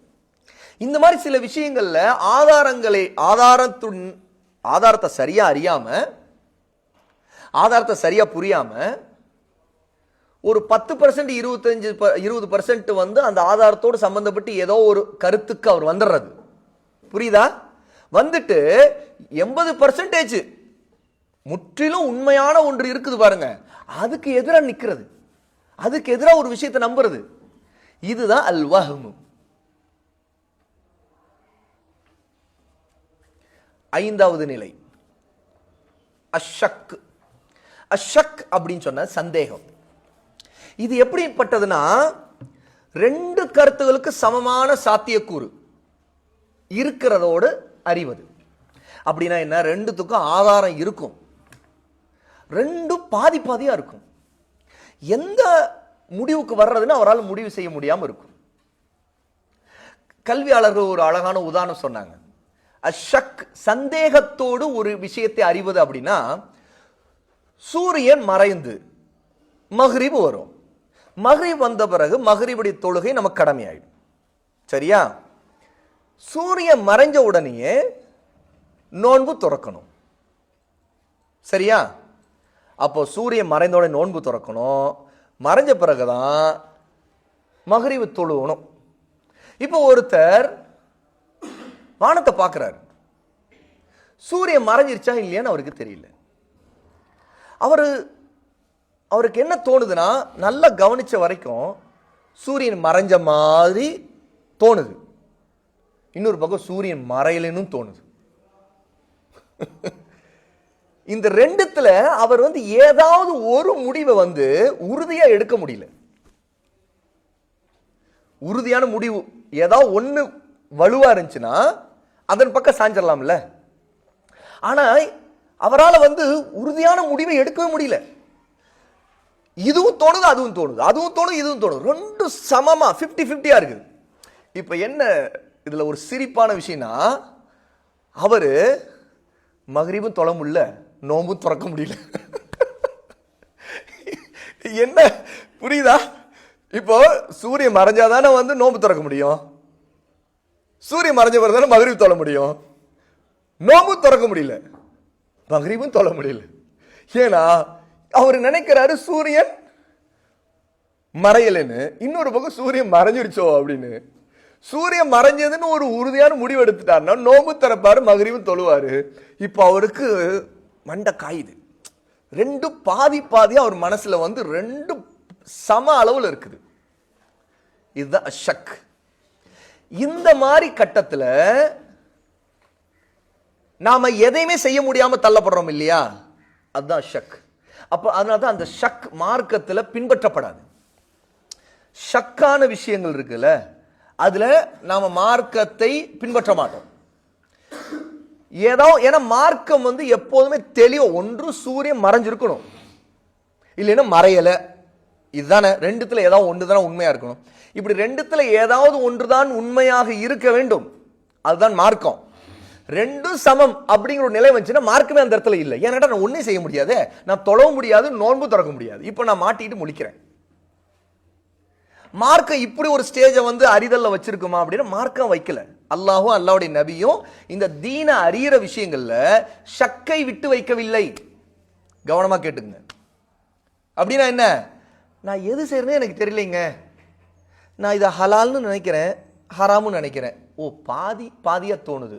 இந்த மாதிரி சில விஷயங்கள்ல ஆதாரத்தை சரியா அறியாம, ஆதாரத்தை சரியா புரியாம ஒரு 10% 20% அந்த ஆதாரத்தோடு சம்பந்தப்பட்டு ஏதோ ஒரு கருத்துக்கு அவர் வந்துடுறது. புரியுதா? வந்துட்டு 80% முற்றிலும் உண்மையான ஒன்று இருக்குது பாருங்க, அதுக்கு எதிராக நிக்கிறது, அதுக்கு எதிராக ஒரு விஷயத்தை நம்புறது. இதுதான் அல் வஹ்ம். ஐந்தாவது நிலை அஷ்ஷக். அஷ்ஷக் அப்படின்னு சொன்ன சந்தேகம். இது எப்படிப்பட்டதுன்னா, ரெண்டு கருத்துகளுக்கு சமமான சாத்தியக்கூறு இருக்கிறதோடு அறிவது. அப்படின்னா என்ன? ரெண்டுத்துக்கும் ஆதாரம் இருக்கும், ரெண்டும் பாதி பாதியா இருக்கும். எந்த முடிவுக்கு வர்றதுன்னு அவரால் முடிவு செய்ய முடியாம இருக்கும். கல்வியாளர்கள் ஒரு அழகான உதாரணம் சொன்னாங்க. அஷக், சந்தேகத்தோடு ஒரு விஷயத்தை அறிவது அப்படின்னா, சூரியன் மறைந்து மக்ரிப் வரும், மக்ரிப் வந்த பிறகு மக்ரிபுடைய தொழுகை நமக்கு கடமையாயிடும். சரியா? சூரியன் மறைஞ்ச உடனேயே நோன்பு துறக்கணும். சரியா? அப்போ சூரியன் மறைந்த உடனே நோன்பு துறக்கணும், மறைஞ்ச பிறகுதான் மக்ரிப் தொழுவணும். இப்போ ஒருத்தர் வானத்தை பார்க்கிறார், சூரியன் மறைஞ்சிருச்சா இல்லையான்னு அவருக்கு தெரியல. அவருக்கு என்ன தோணுதுன்னா, நல்லா கவனிச்ச வரைக்கும் சூரியன் மறைஞ்ச மாதிரி தோணுது, இன்னொரு பக்கம் சூரியன் மறையலன்னு தோணுது. இந்த ரெண்டுத்துல அவர் ஏதாவது ஒரு முடிவை உறுதியா எடுக்க முடியல. உறுதியான முடிவு ஏதாவது ஒண்ணு வலுவா இருந்துச்சுன்னா அதன் பக்கம் சாஞ்சிடலாம்ல. ஆனா அவரால் உறுதியான முடிவை எடுக்கவே முடியல. இதுவும் தோணுது, அதுவும் தோணுது, அதுவும் தோணுது, இதுவும் தோணுது, ரெண்டும் சமமா 50-50 இருக்குது. இப்ப என்ன இதுல ஒரு சிரிப்பான விஷயம்னா, அவரு மக்ரிபும் தொழ முடியல, நோம்பும் துறக்க முடியல. என்ன புரியுதா? இப்போ சூரியன் மறைஞ்சாதானே நோம்பு திறக்க முடியும், சூரியன் மறைஞ்ச பிறகு தானே மக்ரிப் தொழ முடியும். நோம்பு திறக்க முடியல, மக்ரிபும் தொழ முடியல. ஏன்னா அவர் நினைக்கிறாரு சூரியன் மறையலன்னு, இன்னொரு பக்கம் சூரியன் மறைஞ்சிருச்சோ அப்படின்னு. சூரியன் மறைஞ்சதுன்னு ஒரு உறுதியான முடிவு எடுத்துட்டாருன்னா நோம்பு திறப்பாரு, மக்ரிபும் தொழுவாரு. இப்போ அவருக்கு மண்டை காயுது. ரெண்டு பாதி பாதியா அவர் மனசுல ரெண்டு சம அளவுல இருக்குது. இதுதான் ஷக். இந்த மாதிரி கட்டத்துல நாம எதையுமே செய்ய முடியாம தள்ளப்படுறோம் இல்லையா, அதுதான் ஷக். அப்ப அதனாலதான் அந்த ஷக் மார்க்கத்துல பின்பற்றப்படாது. ஷக்கான விஷயங்கள் இருக்குல்ல, அதுல நாம மார்க்கத்தை பின்பற்ற மாட்டோம். ஏன்னா மார்க்கம் எப்போதுமே தெளிவா, ஒன்று சூரியன் மறைஞ்சிருக்கணும், இல்லைன்னா மறையல, இதுதானே. ரெண்டுத்துல ஏதாவது ஒன்றுதான் உண்மையா இருக்கணும். இப்படி ரெண்டுத்துல ஏதாவது ஒன்றுதான் உண்மையாக இருக்க வேண்டும், அதுதான் மார்க்கம். ரெண்டும் சமம் அப்படிங்கிற ஒரு நிலை வந்துச்சுன்னா மார்க்கமே அந்த இடத்துல இல்லை. ஏன்னா நான் ஒன்னே செய்ய முடியாது, நான் தொழவும் முடியாது, நோன்பு திறக்க முடியாது. இப்ப நான் மாட்டிட்டு முழிக்கிறேன். மார்க்கம் இப்படி ஒரு ஸ்டேஜை அறிதல்ல வச்சிருக்குமா அப்படின்னா மார்க்கம் வைக்கல. அல்லாஹும் அல்லாஹ்வுடைய நபியும் இந்த தீன அறியிற விஷயங்கள்ல ஷக்கை விட்டு வைக்கவில்லை. கவனமா கேட்டுங்க. அப்படின்னா என்ன? நான் எது செய்யறேன்னு எனக்கு தெரியலைங்க, நான் இதை ஹலால்னு நினைக்கிறேன், ஹராமுன்னு நினைக்கிறேன். ஓ, பாதி பாதியா தோணுது.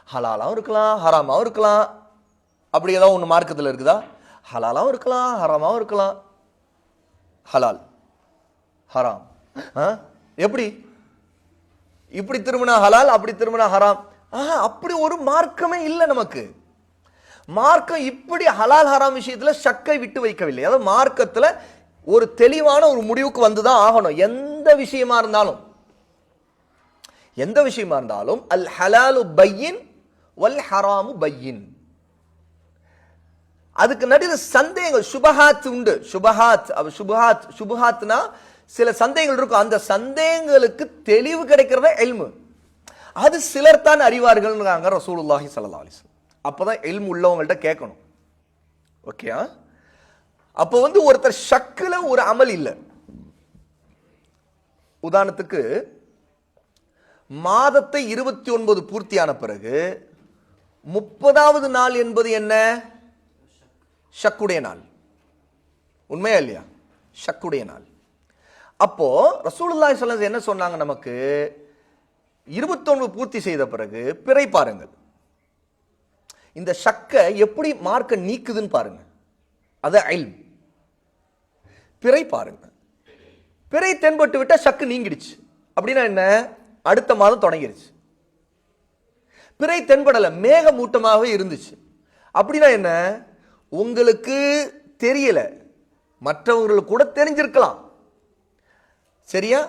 ஹலாலாவும் இருக்கலாம், ஹராமாவும் இருக்கலாம். அப்படி ஏதாவது ஒன்று மார்க்கத்தில் இருக்குதா? ஹலாலாவும் இருக்கலாம், ஹராமாவும் இருக்கலாம். ஹலால் ஹராம் எப்படி? இப்படி திரும்பினா ஹலால், அப்படி திரும்பினா ஹராம். அப்படி ஒரு மார்க்கமே இல்லை நமக்கு. மார்க்கம் இப்படி ஹலால் ஹராம் விஷயத்துல ஷக்கை விட்டு வைக்கவில்லை. அதாவது மார்க்கத்துல ஒரு தெளிவான ஒரு முடிவுக்கு வந்துதான் ஆகணும். எந்த விஷயமா இருந்தாலும் அல் ஹலாலு பையின் வல் ஹராமு பையின். அதுக்கு நடுவில் சந்தேகங்கள், சுபஹாத் உண்டு. சுபஹாத்னா சில சந்தேகங்கள் இருக்கும். அந்த சந்தேகங்களுக்கு தெளிவு கிடைக்கிறத இல்மு. அது சிலர் தான் அறிவார்கள் ரசூலுல்லாஹி ஸல்லல்லாஹு அலைஹி வஸல்லம். அப்பதான் இல்மு உள்ளவங்கள்ட்ட கேட்கணும். ஓகே. அப்போ ஒருத்தர் ஷக்குல ஒரு அமல் இல்லை. உதாரணத்துக்கு மாதத்தை 29 பூர்த்தியான பிறகு 30வது நாள் என்பது என்ன? ஷக்குடைய நாள். உண்மையா இல்லையா? ஷக்குடைய நாள். அப்போ ரசூலுல்லாஹி ஸல்லல்லாஹு அலைஹி வஸல்லம் என்ன சொன்னாங்க நமக்கு? 29 பூர்த்தி செய்த பிறகு பிறை பாருங்கள். இந்த ஷக்கை எப்படி மார்க்க நீக்குதுன்னு பாருங்க. அது இல்ம். பிறை பாருங்க. பிறை தென்பட்டு விட்டா ஷக்கு நீங்கிடுச்சு. அப்படின்னா என்ன? அடுத்த மாதம் தொடங்கிடுச்சு. பிறை தென்படல, மேகமூட்டமாகவே இருந்துச்சு. அப்படின்னா என்ன? உங்களுக்கு தெரியல, மற்றவங்களுக்கு கூட தெரிஞ்சிருக்கலாம். சரியா?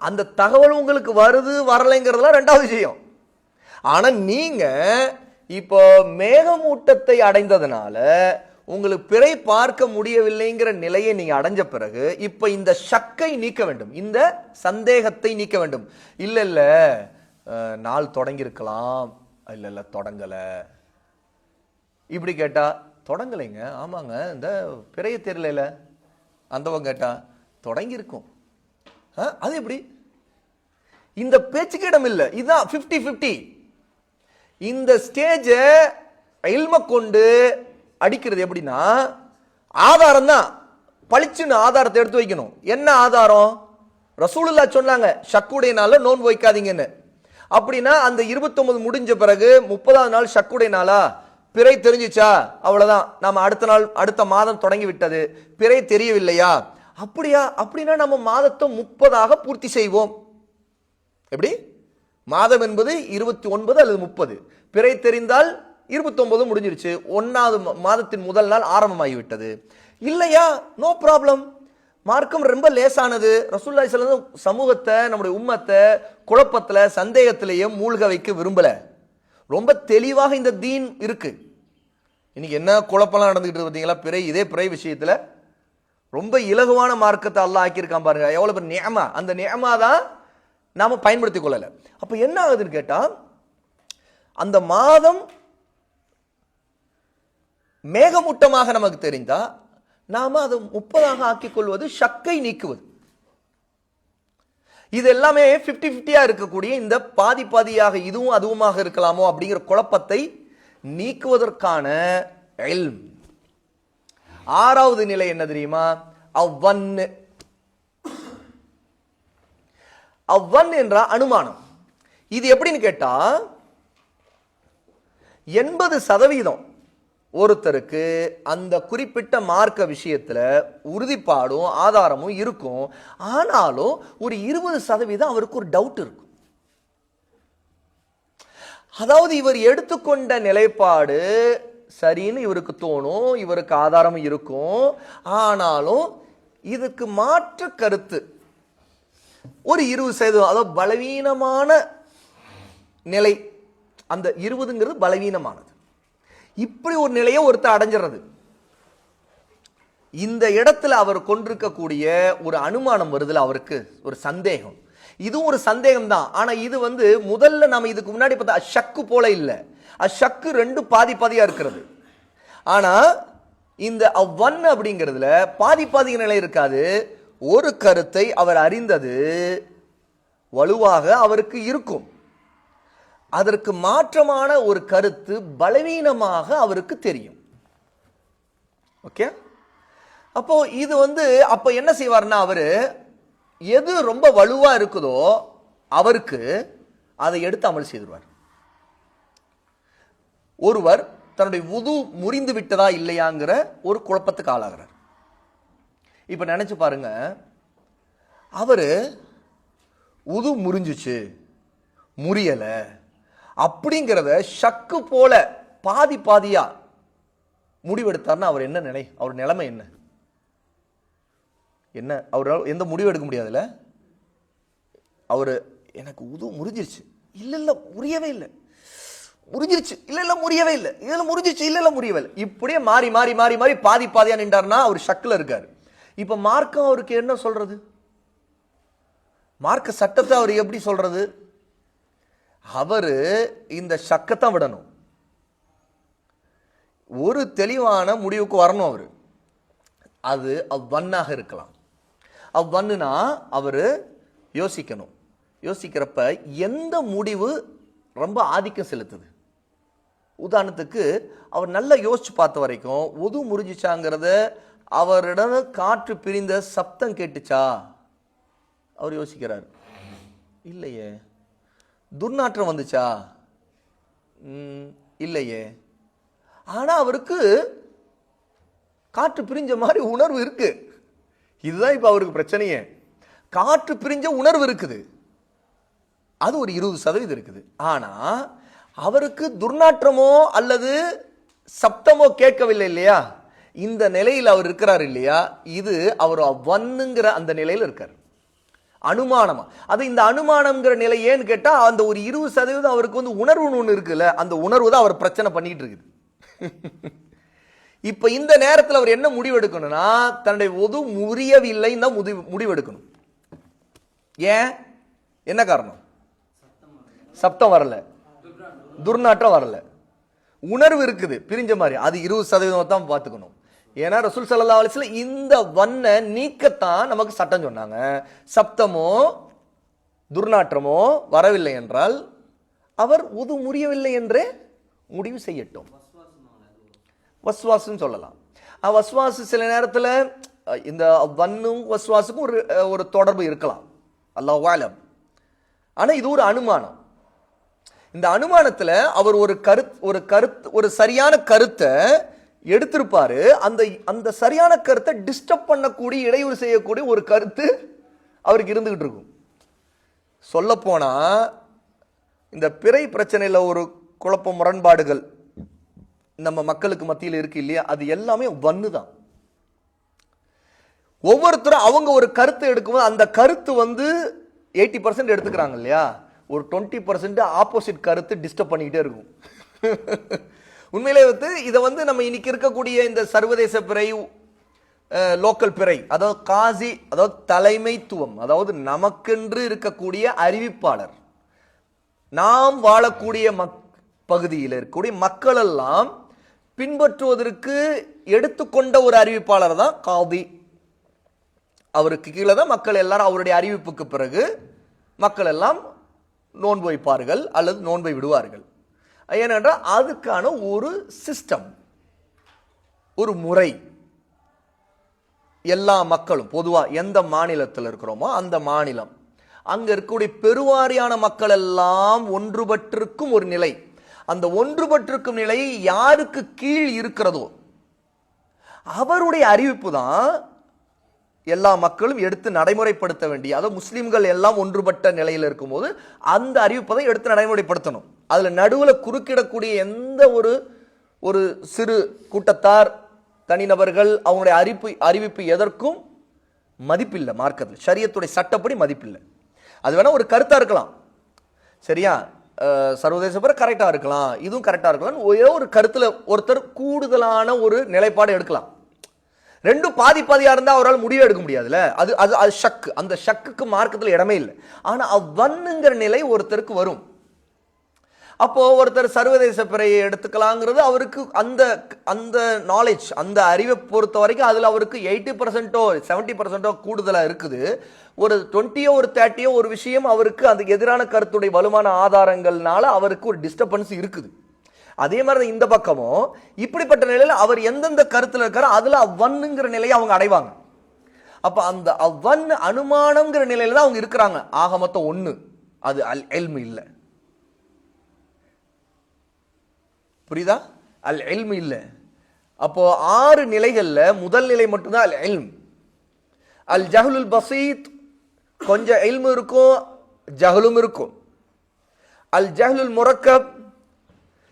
அந்த தகவல் உங்களுக்கு வருது வரலைங்கிறதுலாம் ரெண்டாவது விஷயம். ஆனா நீங்க இப்போ மேகமூட்டத்தை அடைந்ததுனால உங்களுக்கு பிறை பார்க்க முடியவில்லைங்கிற நிலையை நீங்க அடைஞ்ச பிறகு இப்ப இந்த ஷக்கை நீக்க வேண்டும், இந்த சந்தேகத்தை நீக்க வேண்டும். இல்ல இல்ல நாள் தொடங்கி இருக்கலாம், இல்ல இல்ல தொடங்கல. இப்படி கேட்டா தொடங்கலைங்க, ஆமாங்க இந்த பிறைய தெரியல. அந்தவங்க கேட்டா தொடங்கி இருக்கும், அது எப்படி? இந்த பேச்சுக்கு இடம் இல்லை. இதுதான் 50-50. இந்த ஸ்டேஜ இல்ம கொண்டு அடிக்கிறது எப்படின்னா, ஆதாரம் தான் பளிச்சுன்னு ஆதாரத்தை எடுத்து வைக்கணும். என்ன ஆதாரம்? ரசூலுல்லாஹ் சொன்னாங்க ஷக்குடைய நாள்ல நோன்பு வைக்காதீங்கன்னு. அப்படின்னா அந்த 29 முடிஞ்ச பிறகு 30வது நாள் ஷக்குடைய நாளா, பிறை தெரிஞ்சிச்சா, அவ்வளவுதான், நாம அடுத்த நாள் அடுத்த மாதம் தொடங்கி விட்டது, பிறை தெரியவில்லையா, அப்படியா? அப்படின்னா நம்ம மாதத்தை 30ஆக பூர்த்தி செய்வோம். எப்படி? மாதம் என்பது 29 அல்லது 30, பிறை தெரிந்தால் 29 முடிஞ்சிருச்சு, 1வது மாதத்தின் முதல் நாள் ஆரம்பமாகிவிட்டது. இல்லையா, நோ ப்ராப்ளம். மார்க்கம் ரொம்ப லேசானது. ரசூலுல்லாஹி ஸல்லல்லாஹு அலைஹி வஸல்லம் சமூகத்தை, நம்முடைய உம்மத்தை குழப்பத்துல சந்தேகத்திலேயே மூழ்க வைக்க விரும்பல. ரொம்ப தெளிவாக இந்த தீன் இருக்கு. இன்னைக்கு என்ன குழப்பம்லாம் நடந்துகிட்டு பார்த்தீங்களா? பிறை, இதே பிறை விஷயத்துல ரொம்ப இலகுவான மார்க்கத்தை அல்லாஹ் ஆக்கியிருக்கான் பாருங்க. எவ்வளவு பெரிய நியமா, அந்த நியமா தான் நாம பயன்படுத்திக் கொள்ளல. அப்ப என்ன ஆகுதுன்னு கேட்டா, அந்த மாதம் மேகமூட்டமாக நமக்கு தெரிந்தா நாம அதை 30ஆக ஆக்கிக் கொள்வது ஷக்கை நீக்குவது. இது எல்லாமே 50-50 இருக்கக்கூடிய இந்த பாதி பாதியாக இதுவும் அதுவுமாக இருக்கலாமோ அப்படிங்கிற குழப்பத்தை நீக்குவதற்கான இல்ம். 6வது நிலை என்ன தெரியுமா? அவ்வன்னு. அவ்வன் என்ற அனுமானம். இது எப்படின்னு கேட்டா, 80% ஒருத்தருக்கு அந்த குறிப்பிட்ட மார்க்க விஷயத்துல உறுதிப்பாடும் ஆதாரமும் இருக்கும். ஆனாலும் ஒரு 20% அவருக்கு ஒரு டவுட் இருக்கும். அதாவது இவர் எடுத்துக்கொண்ட நிலைப்பாடு சரின்னு இவருக்கு தோணும், இவருக்கு ஆதாரம் இருக்கும். ஆனாலும் இதுக்கு மாற்று கருத்து ஒரு 20%, அதாவது பலவீனமான நிலை. அந்த 20ங்கிறது பலவீனமானது. இப்படி ஒரு நிலையை ஒருத்தர் அடைஞ்சிறது. இந்த இடத்துல அவர் கொண்டிருக்கக்கூடிய ஒரு அனுமானம் வருதுல, அவருக்கு ஒரு சந்தேகம். இதுவும் ஒரு சந்தேகம் தான். ஆனா இது முதல்ல நாம இதுக்கு முன்னாடி பார்த்தா ஷக்கு போல இல்லை. ஷக்கு 2 பாதி பாதியா இருக்கிறது. ஆனா இந்த அவ்வன் அப்படிங்கிறதுல பாதி பாதி நிலை இருக்காது. ஒரு கருத்தை அவர் அறிந்தது வலுவாக அவருக்கு இருக்கும், அதற்கு மாற்றமான ஒரு கருத்து பலவீனமாக அவருக்கு தெரியும். ஓகே, அப்போ இது அப்ப என்ன செய்வார்னா, அவரு எது ரொம்ப வலுவா இருக்குதோ அவருக்கு அதை எடுத்து அமல் செய்துவார். ஒருவர் தன்னுடைய வுது முறிந்து விட்டதா இல்லையாங்கிற ஒரு குழப்பத்துக்கு ஆளாகிறார். இப்ப நினைச்சு பாருங்க, அவரு வுது முறிஞ்சுச்சு முறியல அப்படிங்கிறத ஷக்கு போல பாதி பாதியா முடிவெடுத்தார்னா அவர் என்ன அவர் நிலைமை என்ன? அவரால் எந்த முடிவு எடுக்க முடியாதுல்ல. அவரு எனக்கு உது முறிஞ்சிருச்சு, இல்ல இல்ல முறியவே இல்லை, முறிஞ்சிருச்சு, இல்ல இல்ல முறியவே இல்லை, இதுல முறிஞ்சிருச்சு, இல்ல இல்ல முறியவே இல்லை, இப்படியே மாறி மாறி மாறி மாறி பாதி பாதியா நின்றார்னா அவர் ஷக்குல இருக்காரு. இப்ப மார்க்கம் அவருக்கு என்ன சொல்றது? மார்க்க சட்டத்தை அவர் எப்படி சொல்றது? அவரு இந்த ஷக்கத்தான் விடணும், ஒரு தெளிவான முடிவுக்கு வரணும். அவரு அது அவ்வன்னாக இருக்கலாம். அவ்வன்னா அவரு யோசிக்கணும். யோசிக்கிறப்ப எந்த முடிவு ரொம்ப ஆதிக்கம் செலுத்துது? உதாரணத்துக்கு அவர் நல்லா யோசிச்சு பார்த்த வரைக்கும் உது முறிஞ்சிச்சாங்கிறத, அவரிடம் காற்று பிரிந்த சப்தம் கேட்டுச்சா அவர் யோசிக்கிறார். இல்லையே. துர்நாற்றம் வந்துச்சா? இல்லையே. ஆனா அவருக்கு காற்று பிரிஞ்ச மாதிரி உணர்வு இருக்கு. இதுதான் இப்ப அவருக்கு பிரச்சனையே. காற்று பிரிஞ்ச உணர்வு இருக்குது, அது ஒரு 20% இருக்குது. ஆனா அவருக்கு துர்நாற்றமோ அல்லது சப்தமோ கேட்கவில்லை இல்லையா? இந்த நிலையில் அவர் இருக்கிறார் இல்லையா? இது அவர் வன்னுங்கிற அந்த நிலையில் இருக்கார். அனுமானமா. அது இந்த அனுமானம்ங்கிற நிலை ஏன்னு கேட்டா, அந்த ஒரு 20% அவருக்கு வந்து உணர்வுன்னு ஒன்று இருக்குல்ல, அந்த உணர்வு தான் அவர் பிரச்சனை பண்ணிட்டு இருக்குது. இப்ப இந்த நேரத்தில் அவர் என்ன முடிவெடுக்கணும்னா, தன்னுடைய ஒது முறியவில்லைன்னு தான் முடிவெடுக்கணும். ஏன்? என்ன காரணம்? சப்தம் வரல, துர்நாற்றம் வரல, உணர்வு இருக்குது பிரிஞ்ச மாதிரி. அது 20% தான் பார்த்துக்கணும். ஏன்னா ரசூல் ஸல்லல்லாஹு அலைஹி வஸல்லம் இந்த வண்ண நீக்கத்தான் நமக்கு சட்டம் சொன்னாங்க. சப்தமோ துர்நாற்றமோ வரவில்லை என்றால் அவர் உது முறியவில்லை என்றே முடிவு செய்யட்டும். வஸ்வாசுன்னு சொல்லலாம். வஸ்வாசு சில நேரத்தில் இந்த வன்னும் வஸ்வாசுக்கும் ஒரு தொடர்பு இருக்கலாம், அல்லாஹு அலம். ஆனா இது ஒரு அனுமானம். இந்த அனுமானத்துல அவர் ஒரு சரியான கருத்தை எடுத்திருப்பாரு. அந்த சரியான கருத்தை டிஸ்டர்ப் பண்ணக்கூடிய, இடையூறு செய்யக்கூடிய ஒரு கருத்து அவருக்கு இருந்துகிட்டு இருக்கும். சொல்ல போனா இந்த பிறை பிரச்சனையில ஒரு குழப்ப முரண்பாடுகள் நம்ம மக்களுக்கு மத்தியில் இருக்கு இல்லையா, அது எல்லாமே வன்னு தான். ஒவ்வொருத்தரும் அவங்க ஒரு கருத்தை எடுக்கும்போது அந்த கருத்து வந்து 80% எடுத்துக்கிறாங்க இல்லையா, ஒரு 20% ஆப்போசிட் கருத்து டிஸ்டர்ப் பண்ணிக்கிட்டே இருக்கும். உண்மையிலே வந்து இதை வந்து நம்ம இன்னைக்கு இருக்கக்கூடிய இந்த சர்வதேச பிறை, லோக்கல் பிறை, அதாவது காசி, அதாவது தலைமைத்துவம், அதாவது நமக்கென்று இருக்கக்கூடிய அறிவிப்பாளர், நாம் வாழக்கூடிய பகுதியில் இருக்கக்கூடிய மக்கள் எல்லாம் பின்பற்றுவதற்கு எடுத்துக்கொண்ட ஒரு அறிவிப்பாளர் தான் காதி. அவருக்கு கீழே தான் மக்கள் எல்லாரும், அவருடைய அறிவிப்புக்கு பிறகு மக்கள் எல்லாம் நோன்பு வைப்பார்கள் அல்லது நோன்பை விடுவார்கள். ஏனென்றால் அதுக்கான ஒரு சிஸ்டம், ஒரு முறை. எல்லா மக்களும் பொதுவாக எந்த மாநிலத்தில் இருக்கிறோமோ அந்த மாநிலம், அங்க இருக்கக்கூடிய பெருவாரியான மக்கள் எல்லாம் ஒன்றுபட்டிருக்கும் ஒரு நிலை. அந்த ஒன்றுபட்டிருக்கும் நிலை யாருக்கு கீழ் இருக்கிறதோ அவருடைய அறிவிப்பு தான் எல்லா மக்களும் எடுத்து நடைமுறைப்படுத்த வேண்டிய, அதாவது முஸ்லிம்கள் எல்லாம் ஒன்றுபட்ட நிலையில் இருக்கும்போது அந்த அறிவிப்பை எடுத்து நடைமுறைப்படுத்தணும். அதுல நடுவில் குறுக்கிடக்கூடிய எந்த ஒரு சிறு கூட்டத்தார், தனிநபர்கள், அவங்களுடைய அறிவிப்பு எதற்கும் மதிப்பில்லை. மார்க்கத்தில் ஷரியத்துடைய சட்டப்படி மதிப்பில்லை. அது வேணா ஒரு கருத்தா இருக்கலாம், சரியா, சர்வதேச பிற கரெக்டா இருக்கலாம், இதுவும் கரெக்டா இருக்கலாம். ஒரே ஒரு கருத்துல ஒருத்தர் கூடுதலான ஒரு நிலைப்பாடு எடுக்கலாம். ரெண்டும் பாதி பாதியா இருந்தா அவரால் முடிவு எடுக்க முடியாதுல்ல. அது ஷக். அந்த ஷக்குக்கு மார்க்கத்தில் இடமே இல்லை. ஆனா அவ்வன்னுங்கிற நிலை ஒருத்தருக்கு வரும். அப்போ ஒருத்தர் சர்வதேச பிறையை எடுத்துக்கலாங்கிறது அவருக்கு அந்த நாலேஜ், அந்த அறிவை பொறுத்த வரைக்கும் அதுல அவருக்கு 80%ஓ 70%ஓ கூடுதலா இருக்குது. ஒரு 20ஓ ஒரு 30ஓ ஒரு விஷயம் அவருக்கு அந்த எதிரான கருத்துடைய வலுவான ஆதாரங்கள்னால அவருக்கு ஒரு டிஸ்டர்பன்ஸ் இருக்குது. அதே மாதிரி இந்த பக்கமும் இப்படிப்பட்ட நிலையில அவர் எந்தெந்த கருத்துல இருக்காரோ அதுல அவ்வன்னுங்கிற நிலையை அவங்க அடைவாங்க. அப்ப அந்த அவ்வன் அனுமானம்ங்கிற நிலையில தான் அவங்க இருக்கிறாங்க. ஆக மொத்தம் ஒண்ணு, அது அல் இல்ம் இல்ல. புரியுதா? அல் இல்ம் இல்ல. அப்போ 6 நிலைகள்ல முதல் நிலை மட்டும்தான் அல் இல்ம். அல் ஜஹ்லுல் பசீத், கொஞ்சம் இல்ம் இருக்கும் ஜஹலும் இருக்கும். அல் ஜஹ்லுல் முரக்கப்,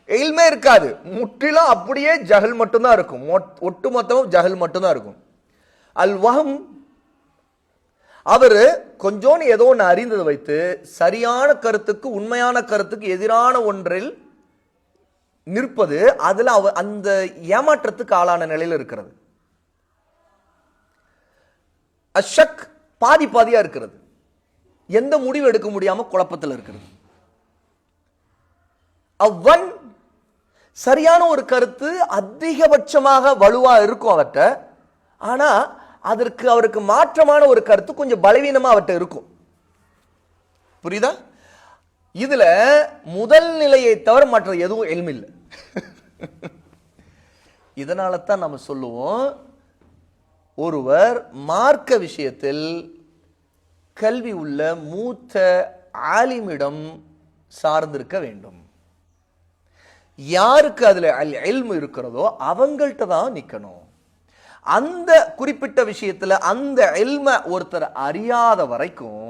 இல்மே இருக்காது, முற்றிலும் அப்படியே ஜஹல் மட்டும்தான் இருக்கும், ஒட்டுமொத்தமும் ஜஹல் மட்டும்தான் இருக்கும். அல் வஹம், அவரு கொஞ்சோன்னு ஏதோ ஒன்று அறிந்ததை வைத்து சரியான கருத்துக்கு, உண்மையான கருத்துக்கு எதிரான ஒன்றில் நிற்பது, அதுல அந்த ஏமாற்றத்துக்கு ஆளான நிலையில் இருக்கிறது. அஷக் பாதி பாதியா இருக்கிறது, எந்த முடிவு எடுக்க முடியாம குழப்பத்தில் இருக்கிறது. அவ்வன் சரியான ஒரு கருத்து அதிகபட்சமாக வலுவா இருக்கும் அவர்கிட்ட, ஆனா அதற்கு அவருக்கு மாற்றமான ஒரு கருத்து கொஞ்சம் பலவீனமா அவர்கிட்ட இருக்கும். புரியுதா? இதுல முதல் நிலையை தவிர மற்ற எதுவும் இல்ம் இல்லை. இதனால தான் நம்ம சொல்லுவோம், ஒருவர் மார்க்க விஷயத்தில் கல்வி உள்ள மூத்த ஆலிமிடம் சார்ந்திருக்க வேண்டும். யாருக்கு அதுல அல் இல்ம் இருக்கிறதோ அவங்கள்ட்ட தான் நிக்கணும். அந்த குறிப்பிட்ட விஷயத்துல அந்த இல்ம ஒருத்தர் அறியாத வரைக்கும்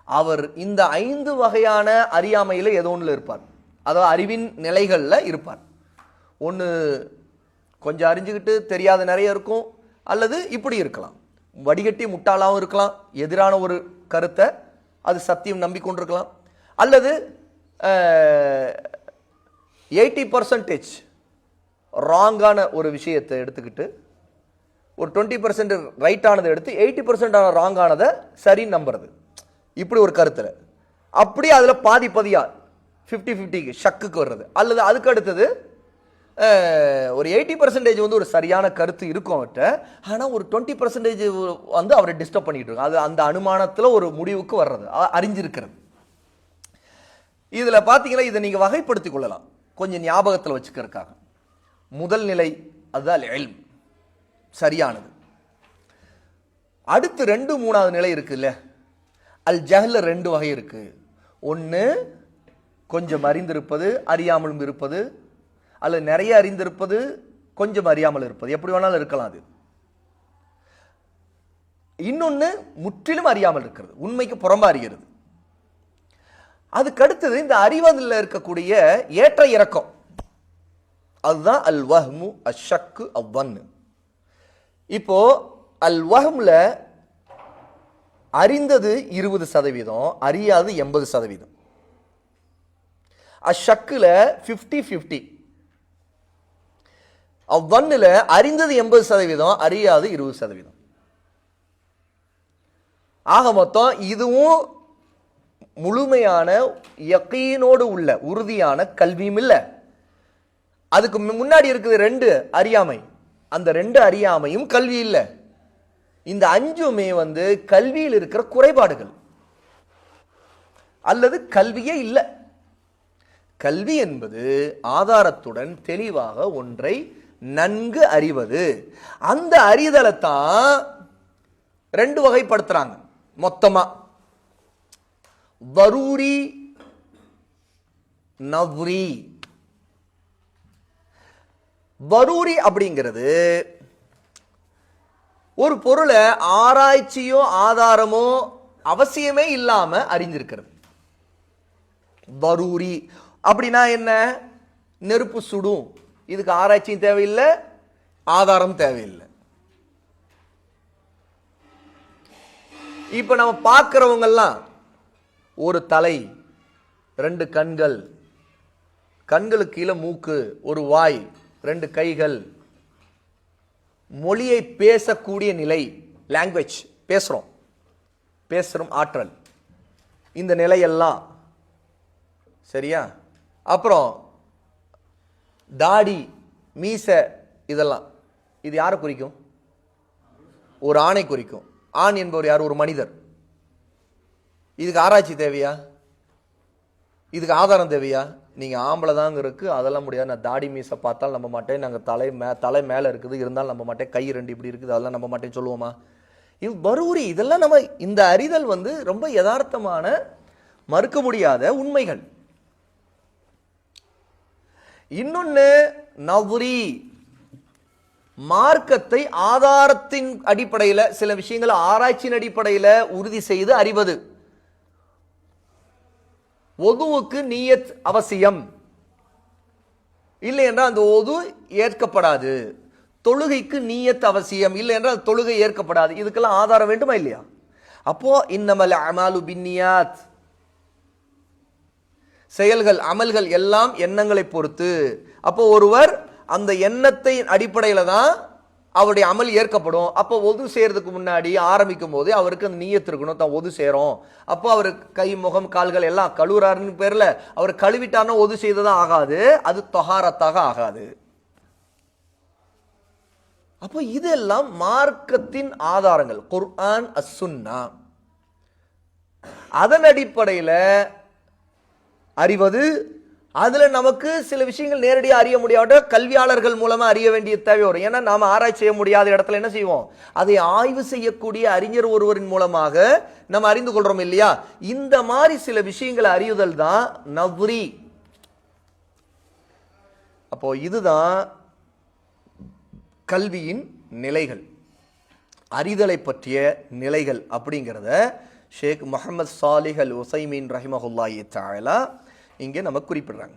அவர் இந்த 5 வகையான அறியாமையில ஏதோ ஒன்றுல இருப்பார். அதாவது அறிவின் நிலைகள்ல இருப்பார். ஒன்று கொஞ்சம் அறிஞ்சுக்கிட்டு தெரியாத நிறைய இருக்கும், அல்லது இப்படி இருக்கலாம். வடிகட்டி முட்டாளாகவும் இருக்கலாம், எதிரான ஒரு கருத்தை அது சத்தியம் நம்பிக்கொண்டிருக்கலாம், அல்லது 80% ராங்கான ஒரு விஷயத்தை எடுத்துக்கிட்டு ஒரு 20% ரைட்டானதை எடுத்து 80% ராங்கானதை சரின்னு நம்புறது, இப்படி ஒரு கருத்தில். அப்படி அதில் பாதி பதியா 50-50 ஷக்குக்கு வர்றது, அல்லது அதுக்கு அடுத்தது ஒரு 80% வந்து ஒரு சரியான கருத்து இருக்கும் அவர்கிட்ட, ஆனால் ஒரு 20% வந்து அவரை டிஸ்டர்ப் பண்ணிட்டு இருக்கும். அது அந்த அனுமானத்தில் ஒரு முடிவுக்கு வர்றது, அறிஞ்சிருக்கிறது. இதில் பார்த்தீங்கன்னா இதை நீங்கள் வகைப்படுத்திக் கொள்ளலாம் கொஞ்சம் ஞாபகத்தில் வச்சுக்கிறதுக்காக. முதல் நிலை அதுதான் இல்ம், சரியானது. அடுத்து 2, 3வது நிலை இருக்குல்ல, அல் ஜஹ்ல 2 வகை இருக்கு. ஒன்று கொஞ்சம் அறிந்திருப்பது, அறியாமலும் இருப்பது, அல்லது நிறைய அறிந்திருப்பது, கொஞ்சம் அறியாமல் இருப்பது, எப்படி வேணாலும் இருக்கலாம் அது. இன்னொன்று முற்றிலும் அறியாமல் இருக்கிறது, உண்மைக்கு புறம்பா அறிகிறது. அதுக்கு அடுத்தது இந்த அறிவதில் இருக்கக்கூடிய ஏற்ற இறக்கம், அதுதான் அல் வஹ்மு அஷ்ஷக்கு அவ்வன்னு. இப்போ அல் வஹ்ம்ல அறிந்தது 20%, அறியாது 80%. அஷ்ஷக்குல 50-50. அவ்வன்னுல அறிந்தது 80%, அறியாது 20%. ஆக மொத்தம் இதுவும் முழுமையான யகீனோடு உள்ள உறுதியான கல்வியும் இல்லை. அதுக்கு முன்னாடி இருக்குது 2 அறியாமை, அந்த 2 அறியாமையும் கல்வி இல்லை. இந்த 5மே வந்து கல்வியில் இருக்கிற குறைபாடுகள், அல்லது கல்வியே இல்லை. கல்வி என்பது ஆதாரத்துடன் தெளிவாக ஒன்றை நன்கு அறிவது. அந்த அறிதலை தான் 2 வகைப்படுத்துறாங்க மொத்தமா, வரூரி நவ்ரி. வரூரி அப்படிங்கிறது ஒரு பொருளை ஆராய்ச்சியோ ஆதாரமோ அவசியமே இல்லாம அறிஞ்சிருக்கிறது. வரூரி அப்படின்னா என்ன? நெருப்பு சுடும், இதுக்கு ஆராய்ச்சியும் தேவையில்லை, ஆதாரம் தேவையில்லை. இப்ப நம்ம பார்க்கிறவங்கெல்லாம் ஒரு தலை, 2 கண்கள், கண்களுக்கு கீழே மூக்கு, ஒரு வாய், 2 கைகள், மொழியை பேசக்கூடிய நிலை, லாங்குவேஜ் பேசுறோம் ஆற்றல், இந்த நிலையெல்லாம் சரியா. அப்புறம் தாடி, மீசை, இதெல்லாம் இது யாரை குறிக்கும்? ஒரு ஆணை குறிக்கும். ஆண் என்பவர் யார்? ஒரு மனிதர். இதுக்கு ஆராய்ச்சி தேவையா? இதுக்கு ஆதாரம் தேவையா? நீங்க ஆம்பளை தாங்க இருக்கு, அதெல்லாம் முடியாது. நான் தாடி மீசை பார்த்தாலும் நம்ப மாட்டேன், நாங்கள் தலை மேலே இருக்குது இருந்தாலும் நம்ப மாட்டேன், கை 2 இப்படி இருக்குது அதெல்லாம் நம்ப மாட்டேன்னு சொல்லுவோமா? இது வரூரி. இதெல்லாம் நம்ம இந்த அறிதல் வந்து ரொம்ப யதார்த்தமான, மறுக்க முடியாத உண்மைகள். இன்னொன்னு நவ்ரி, மார்க்கத்தை ஆதாரத்தின் அடிப்படையில், சில விஷயங்களை ஆராய்ச்சியின் அடிப்படையில் உறுதி செய்து அறிவது. ஒதுவுக்கு நியத் அவசியம், இல்லை என்றால் அந்த ஒது ஏற்கப்படாது. தொழுகைக்கு நியத் அவசியம், இல்லை என்றால் தொழுகை ஏற்கப்படாது. இதுக்கெல்லாம் ஆதாரம் வேண்டுமா இல்லையா? அப்போ இன்னமல் அமாலு பின்னியாத், செயல்கள் அமல்கள் எல்லாம் எண்ணங்களை பொறுத்து. அப்போ ஒருவர் அந்த எண்ணத்தை அடிப்படையில தான் அவருடைய அமல் ஏற்கப்படும். அப்போ ஒது செய்யறதுக்கு முன்னாடி ஆரம்பிக்கும் போது அவருக்கு அந்த நியத்து இருக்கணும், தான் ஒது செய்யறோம். அப்போ அவர் கை, முகம், கால்கள் எல்லாம் கழுவுறாருன்னு பேர்ல அவர் கழுவிட்டார்னா ஒது செய்ததான் ஆகாது, அது தொஹாரத்தாக ஆகாது. அப்போ இதெல்லாம் மார்க்கத்தின் ஆதாரங்கள், குர்ஆன் அஸ்ஸுன்னா. அதன் அடிப்படையில் அறிவது. அதுல நமக்கு சில விஷயங்கள் நேரடியாக அறிய முடியாத கல்வியாளர்கள் மூலமா அறிய வேண்டிய தேவை வரும். ஏன்னா நாம ஆராய்ச்சி செய்ய முடியாத இடத்துல என்ன செய்வோம்? அதை ஆய்வு செய்யக்கூடிய அறிஞர் ஒருவரின் மூலமாக நம்ம அறிந்து கொள்றோம் இல்லையா? இந்த மாதிரி சில விஷயங்களை அறியுதல் தான் நவ்ரி. அப்போ இதுதான் கல்வியின் நிலைகள், அறிதலை பற்றிய நிலைகள் அப்படிங்கிறத ஷேக் முஹம்மது சாலிஹ் அல் உசைமீன் ரஹிமஹுல்லாஹி தஆலா இங்கே நமக்கு குறிப்பிடுறாங்க.